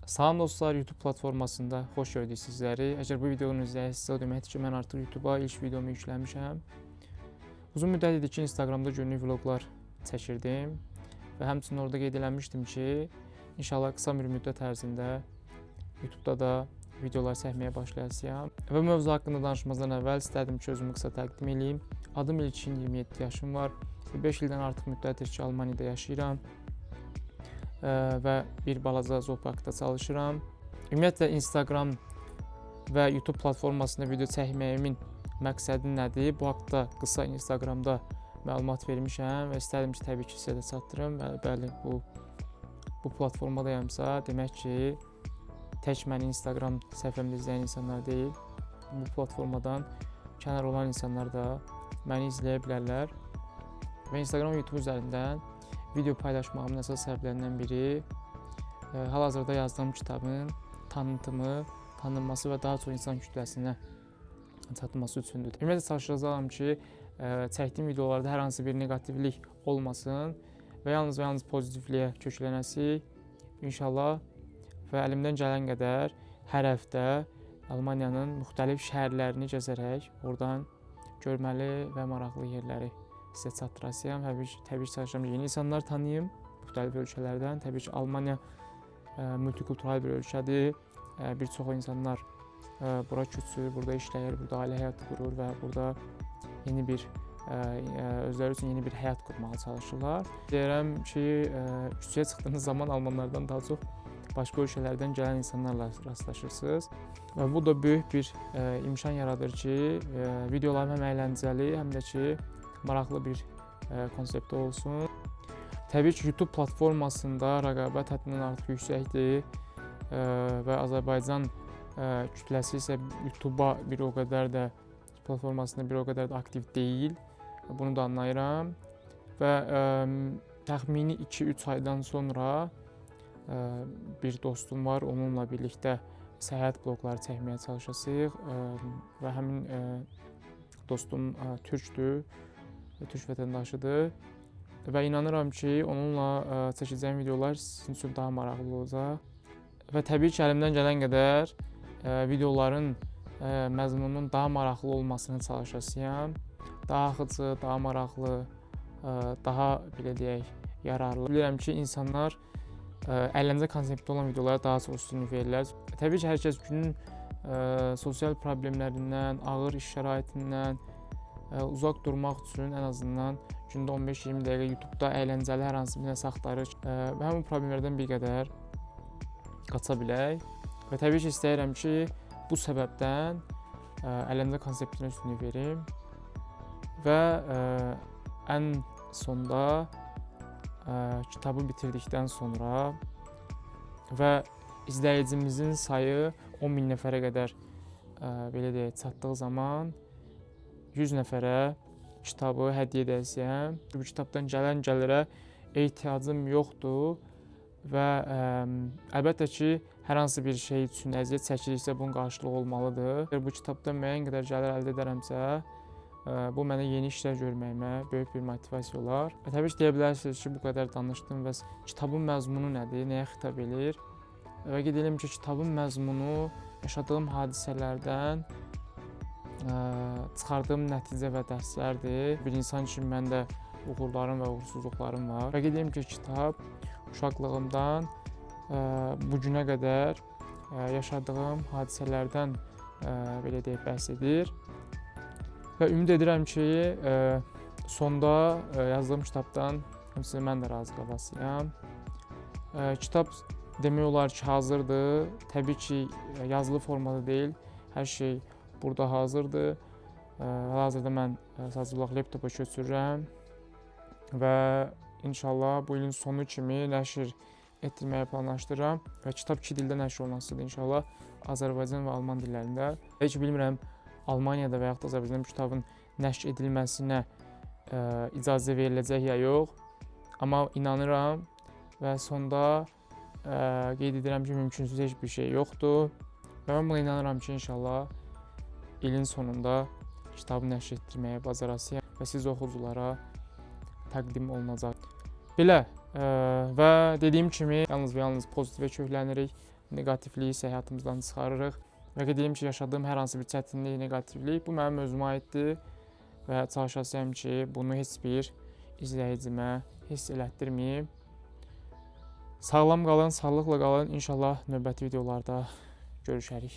Salam dostlar, YouTube platformasında xoş gördük sizləri. Əgər bu videonu izləyirsinizsə, o deməkdir ki, mən artıq YouTube'a ilk videomu yükləmişəm. Uzun müddət idi ki, Instagramda günlük vloqlar çəkirdim və həmçinin orada qeyd eləmişdim ki, inşallah qısa bir müddət ərzində YouTube'da da videolar çəkməyə başlayacağam. Və mövzu haqqında danışmazdan əvvəl istədim ki, özümü qısa təqdim edeyim. Adım İlkin, 27 yaşım var. 5 ildən artıq müddətdir ki, Almaniyada yaşayıram və bir balaca zooparkda çalışıram. Ümumiyyətlə Instagram və YouTube platformasında video çəkməyimin məqsədi nədir? Bu haqda qısa Instagramda məlumat vermişəm və istədim ki, təbii ki, sizə də çatdırım. Bəli, bu platformadayamsa, demək ki, tək məni Instagram səhifəmdə izləyən insanlar deyil. Bu platformadan kənar olan insanlar da məni izləyə bilərlər. Və Instagram və YouTube üzərindən video paylaşmağımın əsas səbəblərindən biri hal-hazırda yazdığım kitabın tanıtımı, tanınması və daha çox insan kütləsinə çatması üçündür. Ümumiyyətlə çalışacağam ki, çəkdiyim videolarda hər hansı bir negativlik olmasın və yalnız pozitivliyə köklənəsik inşallah və əlimdən gələn qədər hər həftə Almaniyanın müxtəlif şəhərlərini gəzərək oradan görməli və maraqlı yerləri sizə çatdıracağam. Təbii ki, çalışacağım ki, yeni insanlar tanıyım müxtəlif ölkələrdən. Təbii ki, Almaniya multikultural bir ölkədir. Bir çox insanlar bura köçür, burada işləyir, burada ailə həyatı qurur və burada yeni bir özləri üçün yeni bir həyat qurmağa çalışırlar. Deyirəm ki, küçəyə çıxdığınız zaman almanlardan daha çox başqa ölkələrdən gələn insanlarla rastlaşırsınız. Və bu da böyük bir imkan yaradır ki, videolarım həm əyləncəli, həm də ki, maraqlı bir konseptdə olsun. Təbii ki, YouTube platformasında rəqabət həddindən artıq yüksəkdir və Azərbaycan kütləsi isə YouTube-a bir o qədər də platformasında bir o qədər də aktiv deyil. Bunu da anlayıram və təxmini 2-3 aydan sonra bir dostum var, onunla birlikdə səyahət vloqları çəkməyə çalışacağıq və həmin dostum türkdür, türk vətəndaşıdır və inanıram ki, onunla çəkəcəyim videolar sizin üçün daha maraqlı olacaq və təbii ki, əlimdən gələn qədər videoların məzmununun daha maraqlı olmasını çalışacağam. Daha axıcı, daha maraqlı, daha belə deyək, yararlı. Bilirəm ki, insanlar əyləncə konsepti olan videolara daha çox üstünlük verirlər. Təbii ki, hər kəs günün sosial problemlərindən, ağır iş şəraitindən uzaq durmaq üçün ən azından gündə 15-20 dəqiqə YouTube-da əyləncəli hər hansı bir nəsə axtarır və həmin problemlərdən bir qədər qaça bilək. Və təbii ki, istəyirəm ki, bu səbəbdən əyləncə konseptinə üstünlük verim və ən sonda kitabı bitirdikdən sonra və izləyicimizin sayı 10.000 nəfərə qədər belə deyək, çatdığı zaman 100 nəfərə kitabı hədiyyə edəcəyəm. Bu kitabdan gələn gəlirə ehtiyacım yoxdur və əlbəttə ki, hər hansı bir şey üçün əziyyət çəkiriksə bunun qarşılığı olmalıdır. Bu kitabdan müəyyən qədər gəlir əldə edərəmsə, bu mənə yeni işlər görməyimə böyük bir motivasiya olar. Və təbii ki, deyə bilərsiniz ki, bu qədər danışdım və kitabın məzmunu nədir, nəyə xitab edir? Və qeyd edirəm ki, kitabın məzmunu yaşadığım hadisələrdən çıxardığım nəticə və dərslərdir. Bir insan kimi məndə uğurlarım və uğursuzluqlarım var. Və qeyd edirəm ki, kitab uşaqlığımdan bu günə qədər yaşadığım hadisələrdən belə deyək, bəhs edir. Və ümid edirəm ki, sonda yazdığım kitabdan həmçinin mən də razı qalacağam. Kitab demək olar ki, hazırdır. Təbii ki, yazılı formada deyil, hər şey burada hazırdır. Hal-hazırda mən sadəcə olaraq laptopa köçürürəm və inşallah bu ilin sonu kimi nəşr etdirməyi planlaşdırıram və kitab 2 dildə nəşr olunasıdır inşallah, Azərbaycan və Alman dillərində. Heç bilmirəm, Almaniyada və yaxud da Azərbaycanda kitabın nəşr edilməsinə icazə veriləcək ya yox, amma inanıram və sonda qeyd edirəm ki, mümkünsüz heç bir şey yoxdur və mən buna inanıram ki, inşallah ilin sonunda kitabı nəşr etdirməyə bacaracağam və siz oxuculara təqdim olunacaq. Belə, Və dediyim kimi yalnız və yalnız pozitivə köklənirik, negativliyi isə həyatımızdan çıxarırıq. Və dediyim ki, yaşadığım hər hansı bir çətinlik, negativlik bu mənim özümə aiddir və çalışacağam ki, bunu heç bir izləyicimə hiss elətdirməyim. Sağlam qalın, sağlıqla qalın. İnşallah növbəti videolarda görüşərik.